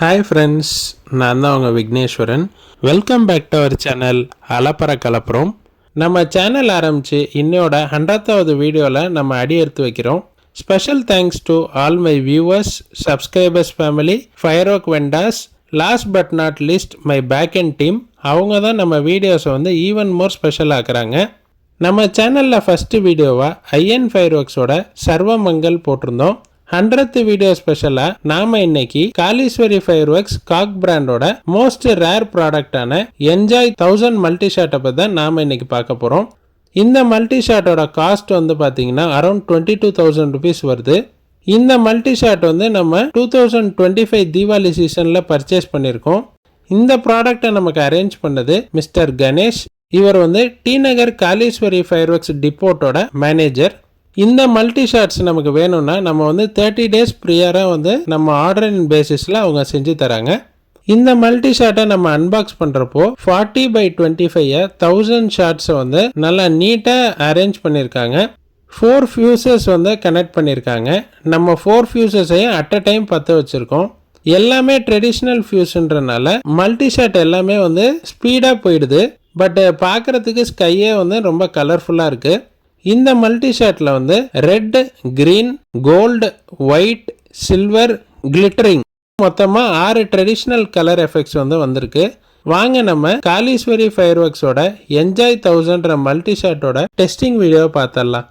Hi friends, நான் தான் உங்கள் Vigneswaran. Welcome back to our channel அலப்பற கலப்புறோம். நம்ம சேனல் ஆரம்பித்து இன்னையோட 100வது வீடியோவில் நம்ம அடி எடுத்து வைக்கிறோம். Special thanks to all my viewers, subscribers family, firework vendors, last but not least my back and team. அவங்க தான் நம்ம வீடியோஸை வந்து ஈவன் மோர் ஸ்பெஷல் ஆக்குறாங்க. நம்ம சேனலில் ஃபஸ்ட்டு வீடியோவாக ஐஎன் ஃபயர் ஒர்க்ஸோட சர்வமங்கல் போட்டிருந்தோம். 100th வீடியோ ஸ்பெஷலாக நாம் இன்னைக்கு காலீஸ்வரி ஃபயர் ஒர்க்ஸ் காக் பிராண்டோட மோஸ்ட் ரேர் ப்ராடக்டான என்ஜாய் 1000 மல்டி ஷாட்டை பற்றி தான் நாம் இன்னைக்கு பார்க்க போகிறோம். இந்த மல்டி ஷாட்டோட காஸ்ட் வந்து பார்த்தீங்கன்னா அரௌண்ட் 22,000 ருபீஸ் வருது. இந்த மல்டி ஷாட் வந்து நம்ம 2025 தீபாவளி சீசனில் பர்ச்சேஸ் பண்ணியிருக்கோம். இந்த ப்ராடக்டை நமக்கு அரேஞ்ச் பண்ணது மிஸ்டர் கணேஷ். இவர் வந்து டி நகர் காலீஸ்வரி ஃபயர் ஒர்க்ஸ் டிப்போட்டோட மேனேஜர். இந்த மல்டி ஷாட்ஸ் நமக்கு வேணும்னா நம்ம வந்து 30 டேஸ் ப்ரியராக வந்து நம்ம ஆர்டரின் பேசிஸில் அவங்க செஞ்சு தராங்க. இந்த மல்டி ஷாட்டை நம்ம அன்பாக்ஸ் பண்ணுறப்போ 40x25 1000 ஷாட்ஸை வந்து நல்லா நீட்டாக அரேஞ்ச் பண்ணியிருக்காங்க. 4 ஃபியூசஸ் வந்து கனெக்ட் பண்ணியிருக்காங்க. நம்ம 4 ஃபியூசஸையும் அட் அ டைம் பற்ற வச்சுருக்கோம். எல்லாமே ட்ரெடிஷ்னல் ஃபியூஸ்ன்றனால மல்டி ஷாட் எல்லாமே வந்து ஸ்பீடாக போயிடுது. பட் பார்க்குறதுக்கு ஸ்கையே வந்து ரொம்ப கலர்ஃபுல்லாக இருக்குது. இந்த மல்டி ஷாட்டில் வந்து red, green, gold, white, silver, glittering மொத்தமாக 6 ட்ரெடிஷ்னல் கலர் எஃபெக்ட்ஸ் வந்து வந்திருக்கு. வாங்க நம்ம காலீஸ்வரி ஃபயர் ஒர்க்ஸோட என்ஜாய் 1000 மல்டி ஷாட்டோட டெஸ்டிங் வீடியோ பார்த்துடலாம்.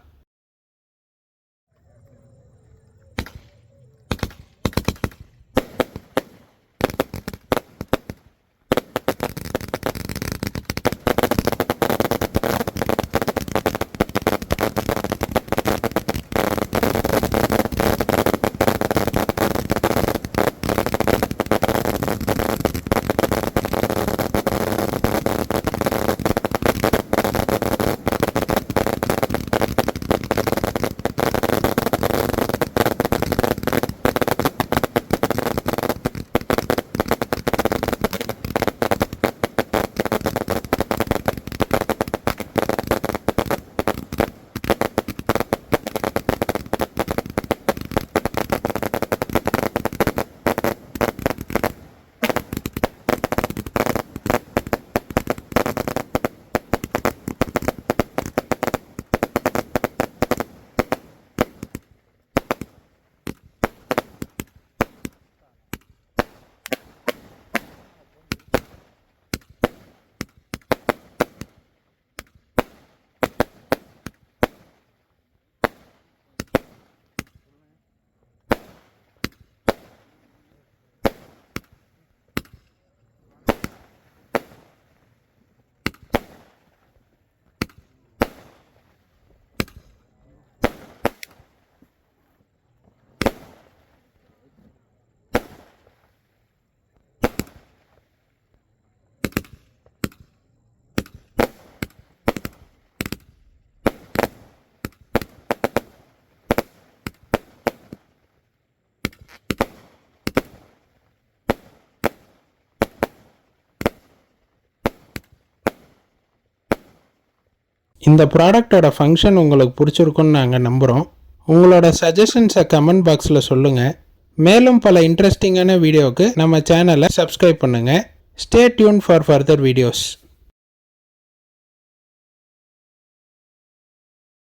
இந்த ப்ராடக்டோட ஃபங்க்ஷன் உங்களுக்கு பிடிச்சிருக்குன்னு நாங்கள் நம்புகிறோம். உங்களோட சஜஷன்ஸை கமெண்ட் பாக்ஸில் சொல்லுங்கள். மேலும் பல இன்ட்ரெஸ்டிங்கான வீடியோவுக்கு நம்ம சேனலை சப்ஸ்கிரைப் பண்ணுங்கள். Stay tune for further videos.